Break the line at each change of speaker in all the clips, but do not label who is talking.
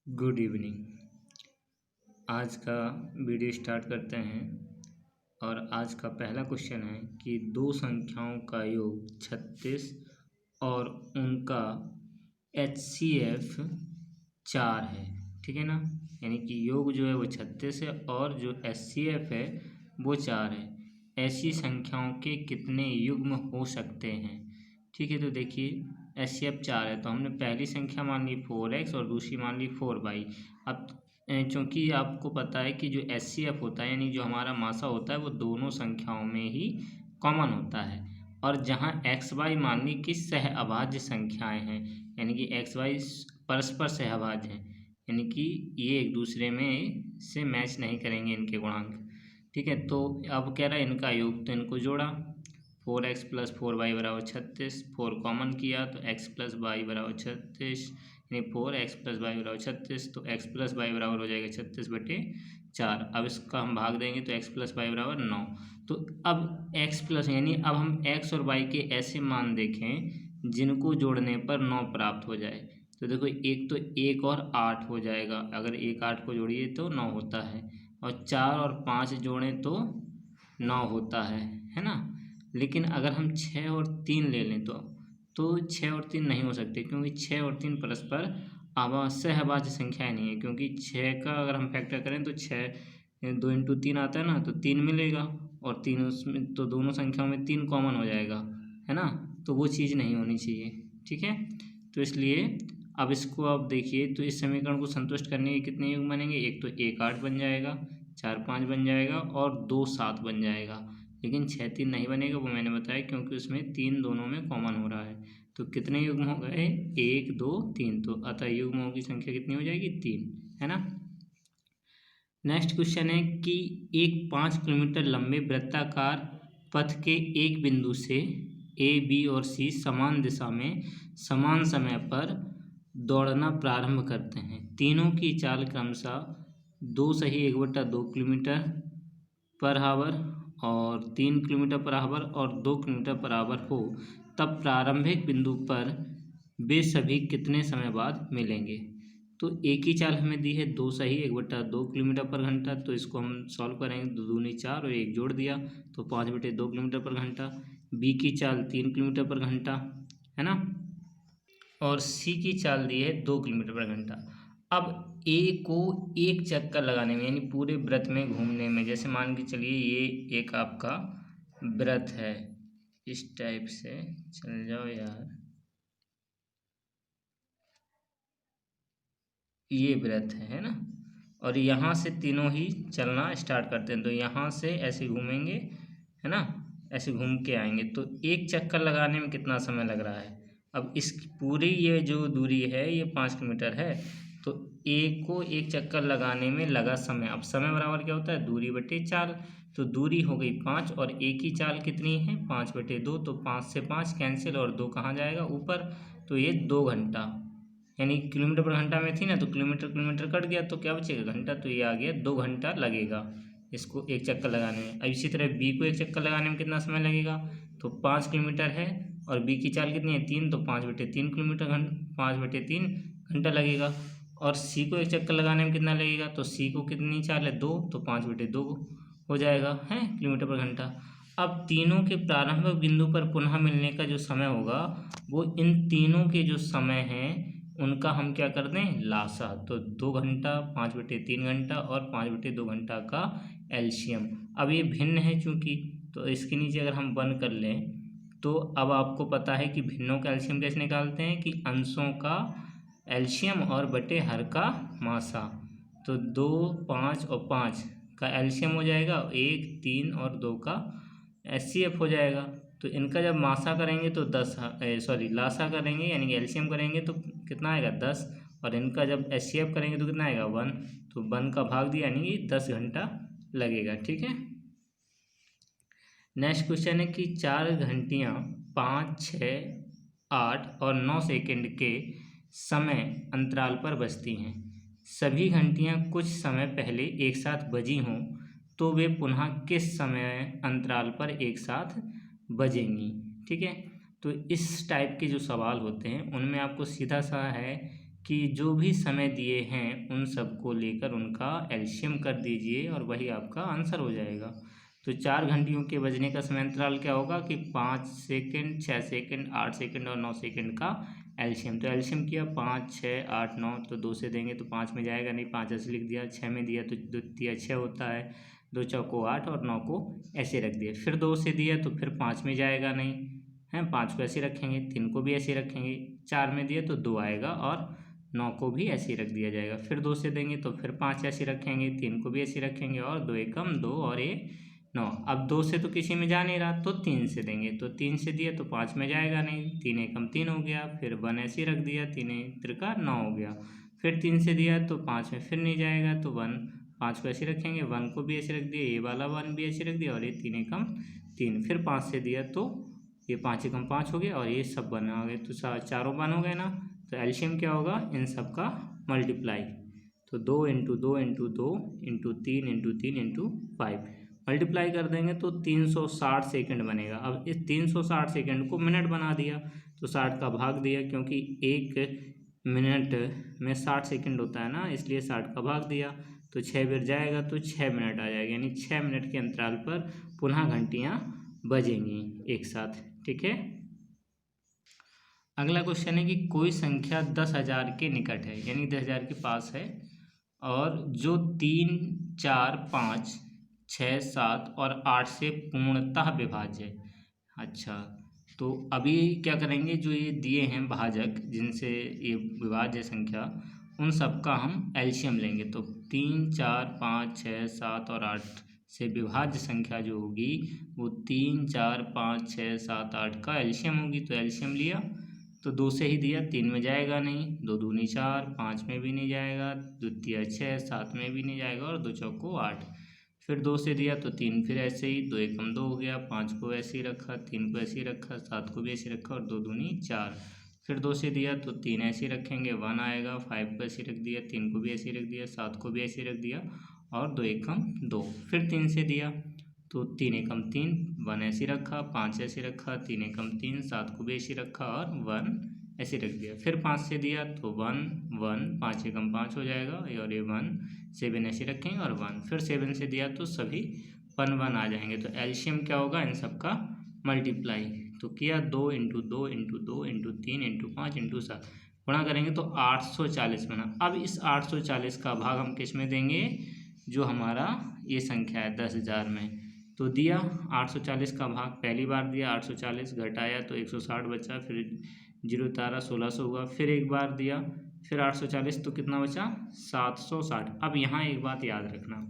Good evening. आज का video start करते हैं और आज का पहला क्वेश्चन है कि दो संख्याओं का योग 36 और उनका HCF 4 है। ठीक है ना, यानी कि योग जो है वो 36 है और जो HCF है वो 4 है। ऐसी संख्याओं के कितने युग्म हो सकते हैं? ठीक है, तो देखिए HCF 4 है तो हमने पहली संख्या मान ली 4x और दूसरी मान ली 4y। अब चूँकि आपको पता है कि जो HCF होता है यानी जो हमारा मासा होता है वो दोनों संख्याओं में ही कॉमन होता है, और जहाँ XY मान ली कि सहअभाज्य संख्याएं हैं, यानी कि XY परस्पर सहअभाज्य हैं, यानी कि ये एक दूसरे में से मैच नहीं करेंगे इनके गुणांक। ठीक है, तो अब कह रहा है इनका योग, तो इनको जोड़ा 4x प्लस 4y बराबर 36। 4 कॉमन किया तो x प्लस वाई बराबर 36, यानी 4x प्लस वाई बराबर 36, तो x प्लस वाई बराबर हो जाएगा 36/4। अब इसका हम भाग देंगे तो x प्लस वाई बराबर 9। तो अब x प्लस यानी अब हम x और y के ऐसे मान देखें जिनको जोड़ने पर 9 प्राप्त हो जाए। तो देखो एक तो 1 और 8 हो जाएगा, अगर 1 8 को जोड़िए तो 9 होता है, और 4 और 5 जोड़ें तो 9 होता है ना। लेकिन अगर हम 6 और 3 ले लें तो 6 और 3 नहीं हो सकते, क्योंकि 6 और 3 परस्पर सहअभाज्य संख्याएं नहीं है। क्योंकि 6 का अगर हम फैक्टर करें तो 6 2 इंटू 3 आता है ना, तो 3 मिलेगा, और 3 उसमें तो दोनों संख्याओं में 3 कॉमन हो जाएगा, है ना। तो वो चीज़ नहीं होनी चाहिए। ठीक है, तो इसलिए अब इसको आप देखिए तो इस समीकरण को संतुष्ट करने के कितने योग बनेंगे? एक तो 1 8 बन जाएगा, 4 5 बन जाएगा और 2 7 बन जाएगा। लेकिन 6 3 नहीं बनेगा, वो मैंने बताया क्योंकि उसमें 3 दोनों में कॉमन हो रहा है। तो कितने युग्म हो गए? 1 2 3, तो अतः युग्मों की संख्या कितनी हो जाएगी? 3, है ना। नेक्स्ट क्वेश्चन है कि एक 5 किलोमीटर लंबे वृत्ताकार पथ के एक बिंदु से A, B और C समान दिशा में समान समय पर दौड़ना प्रारंभ करते हैं। तीनों की चाल क्रमशः 2 सही 1/2 किलोमीटर पर आवर और 3 किलोमीटर पर आवर और 2 किलोमीटर पर आवर हो, तब प्रारंभिक बिंदु पर वे सभी कितने समय बाद मिलेंगे? तो एक ही चाल हमें दी है 2 सही 1/2 किलोमीटर पर घंटा, तो इसको हम सॉल्व करेंगे, 2 दूनी 4 और 1 जोड़ दिया तो 5/2 किलोमीटर पर घंटा। बी की चाल 3 किलोमीटर पर घंटा, है ना, और सी की चाल दी है 2 किलोमीटर पर घंटा। अब ए को एक चक्कर लगाने में यानी पूरे वृत्त में घूमने में, जैसे मान के चलिए ये एक आपका वृत्त है, इस टाइप से चल जाओ यार, ये वृत्त है ना, और यहाँ से तीनों ही चलना स्टार्ट करते हैं, तो यहाँ से ऐसे घूमेंगे, है ना, ऐसे घूम के आएंगे, तो एक चक्कर लगाने में कितना समय लग रहा है? अब इस पूरी ये जो दूरी है ये 5 किलोमीटर है, तो एक को एक चक्कर लगाने में लगा समय, अब समय बराबर क्या होता है? दूरी बटे चाल। तो दूरी हो गई 5 और एक ही चाल कितनी है? 5/2, तो 5 से 5 कैंसिल और 2 कहाँ जाएगा? ऊपर, तो ये 2 घंटा, यानी किलोमीटर पर घंटा में थी ना, तो किलोमीटर किलोमीटर कट गया तो क्या बचेगा? घंटा, तो ये आ गया 2 घंटा लगेगा इसको एक चक्कर लगाने में। अब इसी तरह बी को एक चक्कर लगाने में कितना समय लगेगा? तो 5 किलोमीटर है और बी की चाल कितनी है? 3, तो 5/3 किलोमीटर 5/3 घंटा लगेगा। और सी को एक चक्कर लगाने में कितना लगेगा? तो सी को कितनी चाल है? 2, तो 5/2 हो जाएगा है किलोमीटर पर घंटा। अब तीनों के प्रारंभिक बिंदु पर पुनः मिलने का जो समय होगा वो इन तीनों के जो समय हैं उनका हम क्या कर दें? लासा, तो 2 घंटा 5/3 घंटा और 5/2 घंटा का एलसीएम। अब ये भिन्न है चूंकि, तो इसके नीचे अगर हम 1 कर लें तो अब आपको पता है कि भिन्नों का एलसीएम कैसे निकालते हैं कि अंशों का एलसीएम और बटे हर का मासा। तो 2 5 और 5 का एलसीएम हो जाएगा, 1 3 और 2 का एचसीएफ हो जाएगा। तो इनका जब मासा करेंगे तो 10 लासा करेंगे यानी कि एलसीएम करेंगे तो कितना आएगा? 10, और इनका जब एचसीएफ करेंगे तो कितना आएगा? 1, तो 1 का भाग दिया यानी कि 10 घंटा लगेगा। ठीक है, नेक्स्ट क्वेश्चन है कि 4 घंटियाँ 5 6 8 और 9 सेकंड के समय अंतराल पर बजती हैं। सभी घंटियाँ कुछ समय पहले एक साथ बजी हों तो वे पुनः किस समय अंतराल पर एक साथ बजेंगी? ठीक है, तो इस टाइप के जो सवाल होते हैं उनमें आपको सीधा सा है कि जो भी समय दिए हैं उन सबको लेकर उनका एलसीएम कर दीजिए और वही आपका आंसर हो जाएगा। तो 4 घंटियों के बजने का समय अंतराल क्या होगा कि 5 सेकंड, 6 सेकंड, 8 सेकंड और 9 सेकंड का एलसीएम। तो एलसीएम किया 5, 6, 8, 9, तो 2 से देंगे तो 5 में जाएगा नहीं, 5 ऐसे लिख दिया। 6 में दिया तो 2 तिया 6 होता है, 2 चौको 8 और 9 को ऐसे रख दिया। फिर 2 से दिया तो फिर 5 में जाएगा नहीं है, 5 को ऐसे रखेंगे, 3 को भी ऐसे रखेंगे। 4 में दिया तो 2 आएगा और 9 को भी ऐसे ही रख दिया जाएगा। फिर 2 से देंगे तो फिर 5 ऐसे रखेंगे, 3 को भी ऐसे रखेंगे और 2 एकम 2 और ये 9। अब 2 से तो किसी में जा नहीं रहा तो 3 से देंगे, तो 3 से दिया तो 5 में जाएगा नहीं, 3 एकम 3 हो गया। फिर 1 ऐसे ही रख दिया, 3 त्रिका 9 हो गया। फिर 3 से दिया तो 5 में फिर नहीं जाएगा तो 1, 5 को ऐसे रखेंगे, 1 को भी ऐसे रख दिया, ये वाला 1 भी ऐसे रख दिया और ये 3 एकम 3। फिर 5 से दिया तो ये 5 एकम 5 हो गया और ये सब 1 आ गए, तो चारों 1 हो गए ना। तो एलसीएम क्या होगा इन सब का मल्टीप्लाई, तो 2 into 2 into 2 into 3 into 3 into 5 multiply कर देंगे तो 360 सेकंड बनेगा। अब इस 360 सेकंड को मिनट बना दिया तो 60 का भाग दिया, क्योंकि 1 मिनट में 60 सेकंड होता है ना, इसलिए 60 का भाग दिया तो 6 बार जाएगा तो 6 मिनट आ जाएगा, यानी 6 मिनट के अंतराल पर पुनः घंटियाँ बजेंगी एक साथ। ठीक है। अगला क्वेश्चन है कि कोई संख्या 10,000 के निकट है, यानी 10,000 के पास है, और जो 3, 4, 5, 6, 7 और 8 से पूर्णतः विभाज्य है। अच्छा, तो अभी क्या करेंगे, जो ये दिए हैं भाजक जिनसे ये विभाज्य संख्या, उन सब का हम एलसीएम लेंगे। तो 3, 4, 5, 6, 7 और 8 से विभाज्य संख्या जो होगी वो 3, 4, 5, 6, 7, 8 का एलसीएम होगी। तो एलसीएम लिया तो 2 से ही दिया, 3 में जाएगा नहीं, 2 दूनी 4, 5 में भी नहीं जाएगा, 2 तिया 6, 7 में भी नहीं जाएगा और 2 चौको 8। फिर 2 से दिया तो 3 फिर ऐसे ही, 2 एकम 2 हो गया, 5 को ऐसे ही रखा, 3 को ऐसे ही रखा, 7 को भी ऐसे रखा और 2 दूनी 4। फिर 2 से दिया तो 3 ऐसे ही रखेंगे, 1 आएगा, 5 को ऐसे रख दिया, 3 को भी ऐसे रख दिया, 7 को भी ऐसे रख दिया और 2 एकम 2। फिर 3 से दिया तो 3 एकम 3, 1 ऐसे रखा, 5 ऐसे रखा, 3 एकम 3, 7 को भी ऐसे रखा और 1 ऐसे रख दिया। फिर 5 से दिया तो 1, 1, 5 एकम 5 हो जाएगा और ये 1, 7 ऐसे रखेंगे और 1। फिर 7 से दिया तो सभी 1, 1 आ जाएंगे। तो एलसीएम क्या होगा इन सब का मल्टीप्लाई, तो किया 2 into 2 into 2 into 3 into 5 into 7 गुणा करेंगे तो 840 बना। अब इस 840 का भाग हम किस में देंगे, जो हमारा ये संख्या है 10,000 में। तो दिया 840 का भाग, पहली बार दिया 840, घटाया तो 160 बचा, फिर 0 तारा 1600 हुआ, फिर एक बार दिया, फिर 840 तो कितना बचा 760। अब यहाँ एक बात याद रखना,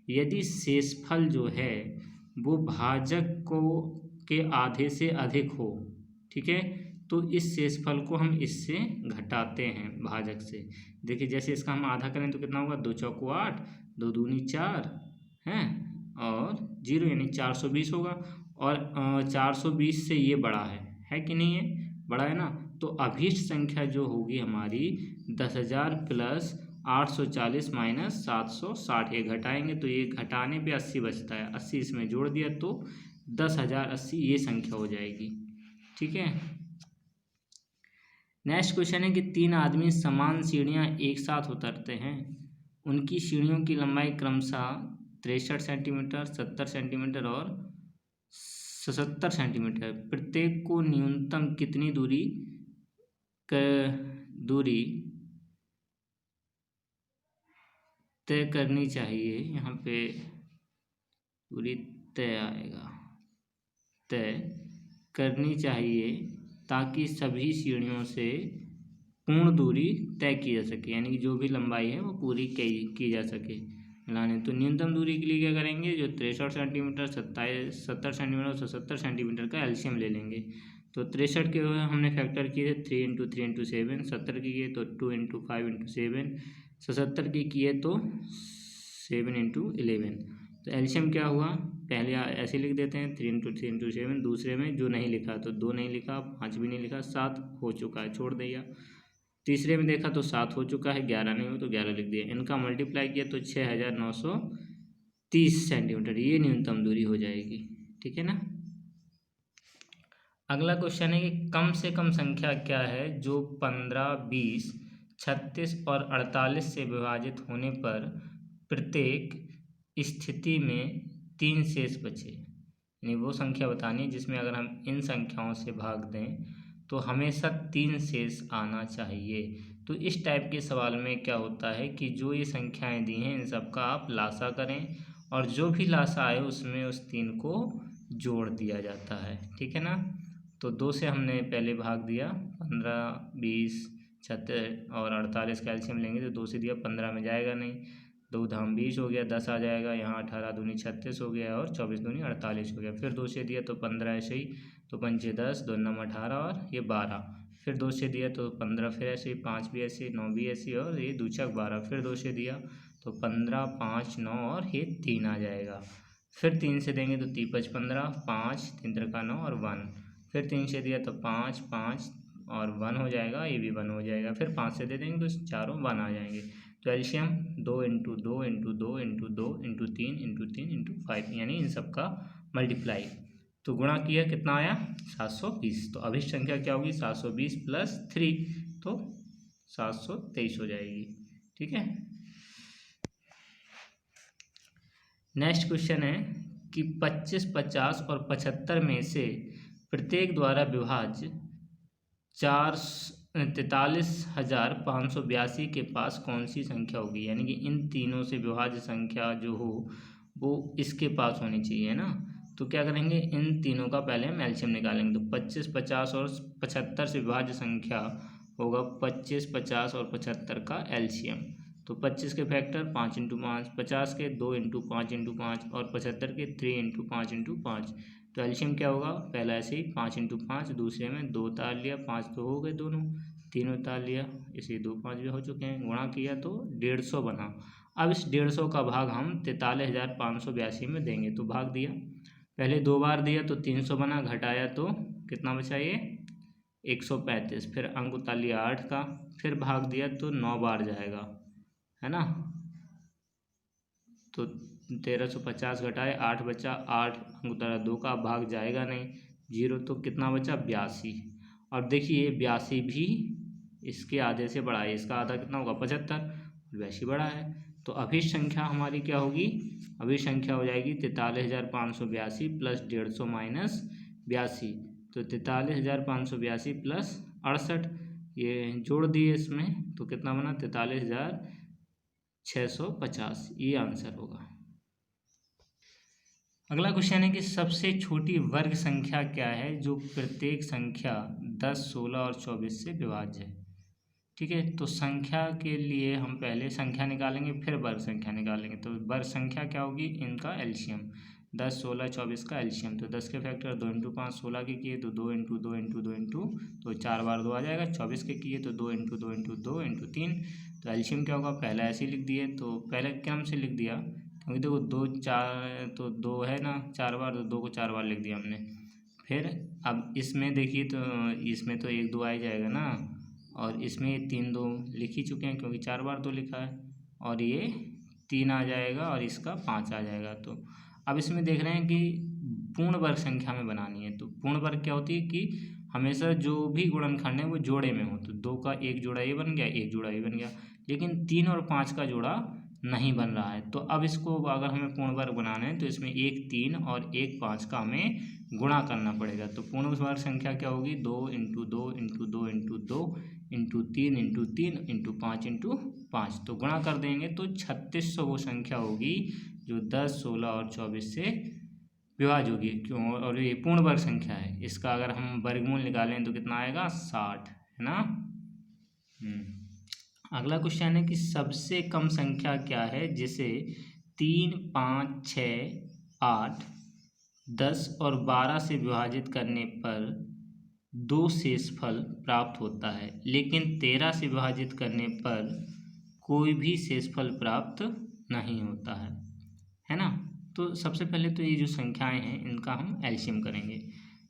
यदि शेषफल जो है वो भाजक को के आधे से अधिक हो, ठीक है, तो इस शेषफल को हम इससे घटाते हैं भाजक से। देखिए जैसे इसका हम आधा करें तो कितना होगा, 2 चौको 8, 2 दूनी 4 हैं और 0 यानी 420 होगा। और 420 से ये बड़ा है कि नहीं है, बड़ा है ना। तो अभीष्ट संख्या जो होगी हमारी 10,000 प्लस 840 माइनस 760, ये घटाएंगे तो ये घटाने पे 80 बचता है, 80 इसमें जोड़ दिया तो 10,080 ये संख्या हो जाएगी। ठीक है। नेक्स्ट क्वेश्चन है कि 3 आदमी समान सीढ़ियाँ एक साथ उतरते हैं, उनकी सीढ़ियों की लंबाई क्रमशः 63 सेंटीमीटर, 70 सेंटीमीटर और 77 सेंटीमीटर। प्रत्येक को न्यूनतम कितनी दूरी तय करनी चाहिए, यहाँ पे दूरी तय आएगा, तय करनी चाहिए ताकि सभी सीढ़ियों से पूर्ण दूरी तय की जा सके, यानी कि जो भी लंबाई है वो पूरी की जा सके मिलाने। तो न्यूनतम दूरी के लिए क्या करेंगे, जो 63 सेंटीमीटर, 70 सेंटीमीटर और 77 सेंटीमीटर का एलसीएम ले लेंगे। तो 63 के हमने फैक्टर किए 3 इंटू 3 इंटू 7, 70 के किए तो 2 इंटू 5 इंटू 7, 77 के किए तो 7 इंटू 11। तो एलसीएम क्या हुआ, पहले ऐसे लिख देते हैं 3 इंटू 3 इंटू 7, दूसरे में जो नहीं लिखा तो 2 नहीं लिखा, 5 भी नहीं लिखा, 7 हो चुका है छोड़ दिया। तीसरे में देखा तो 7 हो चुका है, 11 नहीं हो तो 11 लिख दिया। इनका मल्टीप्लाई किया तो 6,930 सेंटीमीटर ये न्यूनतम दूरी हो जाएगी। ठीक है ना। अगला क्वेश्चन है कि कम से कम संख्या क्या है जो 15, 20, 36 और 48 से विभाजित होने पर प्रत्येक स्थिति में 3 शेष बचे, यानी वो संख्या बतानी है जिसमें अगर हम इन संख्याओं से भाग दें तो हमेशा 3 शेष आना चाहिए। तो इस टाइप के सवाल में क्या होता है कि जो ये संख्याएं दी हैं इन सबका आप लासा करें और जो भी लासा आए उसमें उस 3 को जोड़ दिया जाता है, ठीक है ना। तो 2 से हमने पहले भाग दिया, 15, 20, 36 और 48 का एलसीएम लेंगे तो 2 से दिया, 15 में जाएगा नहीं, 2 धाम 20 हो गया, 10 आ जाएगा, यहाँ 18 दूनी 36 हो गया और 24 दूनी 48 हो गया। फिर 2 से दिया तो 15 ऐसे ही, तो 5 10, 2 नम 18 और ये 12। फिर 2 से दिया तो 15, फिर ऐसे ही 5 भी ऐसे, 9 भी ऐसे और ये 2 छक 12। फिर 2 से दिया तो 15, 5, 9 और ये 3 आ जाएगा। फिर 3 से देंगे तो 3 5 15, 5 3 3 9 और 1। फिर 3 से दिया तो 5 5 और 1 हो जाएगा, ये भी 1 हो जाएगा। फिर 5 से दे देंगे तो चारों 1 आ जाएंगे। तो एलसीएम 2 × 2 × 2 × 2 × 3 × 3 × 5, यानी इन सब का मल्टीप्लाई, तो गुणा किया कितना आया 720। तो अभिष्ट संख्या क्या होगी 720 + 3, तो 723 हो जाएगी, ठीक है। नेक्स्ट क्वेश्चन है कि 25, 50 और 75 में से प्रत्येक द्वारा विभाज्य 43,582 के पास कौन सी संख्या होगी, यानी कि इन तीनों से विभाज्य संख्या जो हो वो इसके पास होनी चाहिए ना। तो क्या करेंगे, इन तीनों का पहले हम एलसीएम निकालेंगे। तो 25, 50 और 75 से विभाज्य संख्या होगा 25, 50 और 75 का एलसीएम। तो 25 के फैक्टर 5 × 5, 50 के 2 × 5 × 5 और 75 के 3 × 5 × 5। तो एलसीएम क्या होगा, पहला ऐसे ही 5 × 5, दूसरे में 2 उतार लिया, 5 तो हो गए दोनों, 3 उतार लिया, इसे 2 5 भी हो चुके हैं, गुणा किया तो 150 बना। अब इस 150 का भाग हम 43,582 में देंगे। तो भाग दिया, पहले 2 बार दिया तो 300 बना, घटाया तो कितना बचा ये 135। फिर अंक उतार लिया 8 का, फिर भाग दिया तो 9 बार जाएगा, है ना। तो 1350 घटाए 8 बचा, 8 अंक उतारा 2 का, भाग जाएगा नहीं, 0, तो कितना बचा 82। और देखिए 82 भी इसके आधे से बड़ा है, इसका आधा कितना होगा 75, 82 बड़ा है। तो अभिष्ट संख्या हमारी क्या होगी, अभिष्ट संख्या हो जाएगी 43,582 + 150 - 82। तो 43,582 + 68, ये जोड़ दिए इसमें तो कितना बना 43,650, ये आंसर होगा। अगला क्वेश्चन है कि सबसे छोटी वर्ग संख्या क्या है जो प्रत्येक संख्या 10, 16 और 24 से विभाज्य है, ठीक है। तो संख्या के लिए हम पहले संख्या निकालेंगे फिर वर्ग संख्या निकालेंगे। तो वर्ग संख्या क्या होगी, इनका एलसीएम 10, 16, 24 का एलसीएम। तो 10 के फैक्टर 2 × 5, 16 के किए तो 2 × 2 × 2 × तो 4 बार 2 आ जाएगा। 24 के किए तो 2 × 2 × 2 × 3। तो एलसीएम क्या होगा, पहला ऐसे ही लिख दिए, तो पहले क्रम से लिख दिया क्योंकि देखो 2 4 तो 2 है ना 4 बार, तो 2 को 4 बार लिख दिया हमने। फिर अब इसमें देखिए तो इसमें तो 1 2 आ ही जाएगा ना, और इसमें 3 2 लिख ही चुके हैं क्योंकि 4 बार 2 लिखा है, और ये 3 आ जाएगा और इसका 5 आ जाएगा। तो अब इसमें देख रहे हैं कि पूर्ण वर्ग संख्या में बनानी है। तो पूर्ण वर्ग क्या होती है कि हमेशा जो भी गुणनखंड है वो जोड़े में हो। तो 2 का 1 जोड़ा ये बन गया, 1 जोड़ा ये बन गया, लेकिन 3 और 5 का जोड़ा नहीं बन रहा है। तो अब इसको अगर हमें पूर्ण वर्ग बनाना है तो इसमें 1 3 और 1 5 का हमें गुणा करना पड़ेगा। तो पूर्ण वर्ग संख्या क्या होगी, 2 × 2 × 2 × 2 × 3 × 3 × 5 × 5। तो गुणा कर देंगे तो 3600 वो संख्या होगी जो 10, 16 और 24 से विभाज्य होगी। क्यों, और ये पूर्ण वर्ग संख्या है, इसका अगर हम वर्गमूल निकालें तो कितना आएगा 60, है ना। अगला क्वेश्चन है कि सबसे कम संख्या क्या है जिसे 3, 5, 6, 8, 10 और 12 से विभाजित करने पर 2 शेषफल प्राप्त होता है, लेकिन 13 से विभाजित करने पर कोई भी शेषफल प्राप्त नहीं होता है ना। तो सबसे पहले तो ये जो संख्याएं हैं इनका हम एलसीएम करेंगे।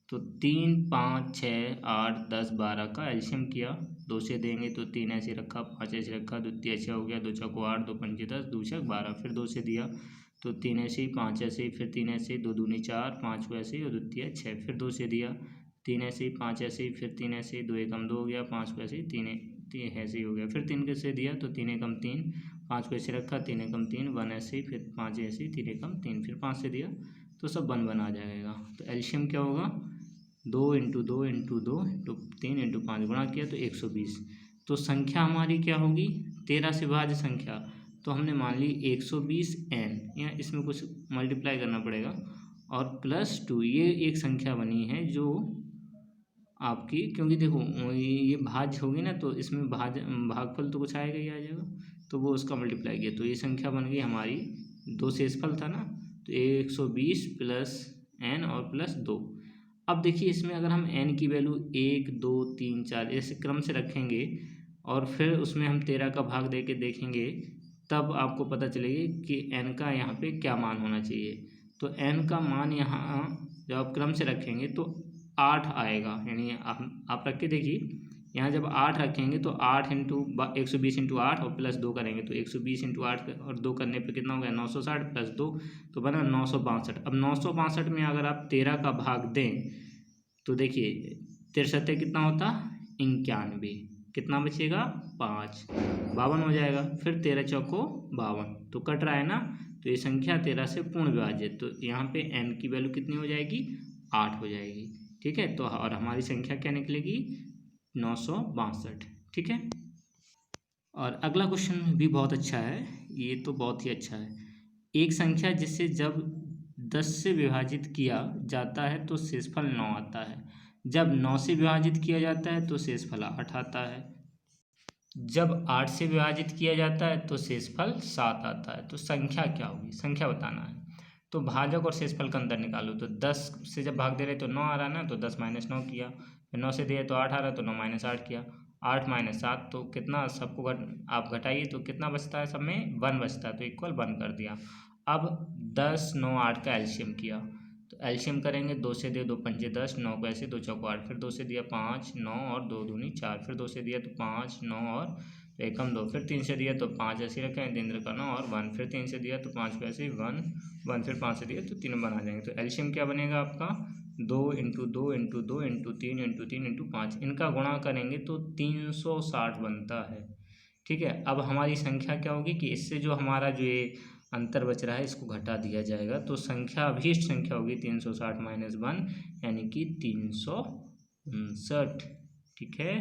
तो 3, 5, 6, 8, 10, 12 का एलसीएम किया, 2 से देंगे तो 3 ऐसे रखा, 5 ऐसे रखा, 2 3 ऐसे हो गया, 2 6 8, 2 5 10, 2 6 12। फिर 2 से दिया तो 3 ऐसे ही, 5 ऐसे ही, फिर 3 ऐसे ही, 2 दूनी 4, 5 को ऐसे ही और 2 3 6। फिर 2 से दिया 3 ऐसे ही, 5 ऐसे ही, फिर 3 ऐसे ही, 2 1 2 हो गया, 5 को ऐसे ही, ऐसे ही हो गया। फिर 3 कैसे दिया तो 3 एकम 3, 5 को ऐसे रखा 3 एकम 3, 1 ऐसे ही, फिर 5 ऐसे ही, 3 एकम 3, फिर 5 से दिया तो सब 1 आ जाएगा। तो एल्शियम क्या होगा 2 इंटू 2 इंटू 2 इंटू 3 इंटू 5 गुणा किया तो 120। तो संख्या हमारी क्या होगी 13 से भाज्य संख्या, तो हमने मान ली 120n, या इसमें कुछ मल्टीप्लाई करना पड़ेगा, और +2 ये एक संख्या बनी है जो आपकी, क्योंकि देखो ये भाज्य होगी ना तो इसमें भागफल तो कुछ आएगा ही आ जाएगा, तो वो उसका मल्टीप्लाई किया तो ये संख्या बन गई हमारी, 2 शेषफल था ना तो 120 प्लस n और प्लस 2। अब देखिए इसमें अगर हम n की वैल्यू 1 2 3 4 ऐसे क्रम से रखेंगे और फिर उसमें हम 13 का भाग दे के देखेंगे, तब आपको पता चलेगी कि n का यहाँ पे क्या मान होना चाहिए। तो n का मान यहाँ जब आप क्रम से रखेंगे तो 8 आएगा, यानी आप रख के देखिए, यहाँ जब 8 रखेंगे तो 8 इंटू 120 इंटू 8 और प्लस 2 करेंगे तो 120 इंटू 8 और 2 करने पे कितना हो गया 960 प्लस 2 तो बना 962। अब 962 में अगर आप 13 का भाग दें तो देखिए 63 कितना होता 91, कितना बचेगा 5, 52 हो जाएगा। फिर 13 चौको 52, तो कट रहा है ना, तो ये संख्या 13 से पूर्ण विभाज्य, तो यहाँ पे n की वैल्यू कितनी हो जाएगी 8 हो जाएगी। ठीक है, तो और हमारी संख्या क्या निकलेगी 962। ठीक है, और अगला क्वेश्चन भी बहुत अच्छा है, ये तो बहुत ही अच्छा है। एक संख्या जिसे जब 10 से विभाजित किया जाता है तो शेषफल 9 आता है, जब 9 से विभाजित किया जाता है तो शेषफल 8 आता है, जब 8 से विभाजित किया जाता है तो शेषफल 7 आता है। तो संख्या क्या होगी, संख्या बताना है। तो भाजक और शेषफल का अंतर निकालो। तो 10 से जब भाग दे रहे तो 9 आ रहा है ना, तो 10 माइनस 9 किया, फिर 9 से दिए तो 8 आ रहा है तो 9 माइनस 8 किया, 8 माइनस 7 तो कितना, सबको आप घटाइए तो कितना बचता है, सब में 1 बचता है, तो इक्वल 1 कर दिया। अब 10 9 8 का एल्शियम किया, तो एल्शियम करेंगे 2 से दिए 2 पंजे 10, 9 को ऐसे 2 चौको 8, फिर 2 से दिया 5 9 और 2 दूनी 4, फिर 2 से दिया तो 5 9 और एकम 2, फिर 3 से दिया तो 5 ऐसे रखें केंद्र का 9 और 1, फिर 3 से दिया तो 5 को ऐसे 1 1, फिर 5 से दिया तो 3 बना जाएंगे। तो एल्शियम क्या बनेगा आपका 2 into 2 into 2 into 3 into 3 into 5, इनका गुणा करेंगे तो 360 बनता है। ठीक है, अब हमारी संख्या क्या होगी कि इससे जो हमारा जो ये अंतर बच रहा है इसको घटा दिया जाएगा, तो संख्या अभीष्ट संख्या होगी 360 माइनस 1 यानी कि 359। ठीक है।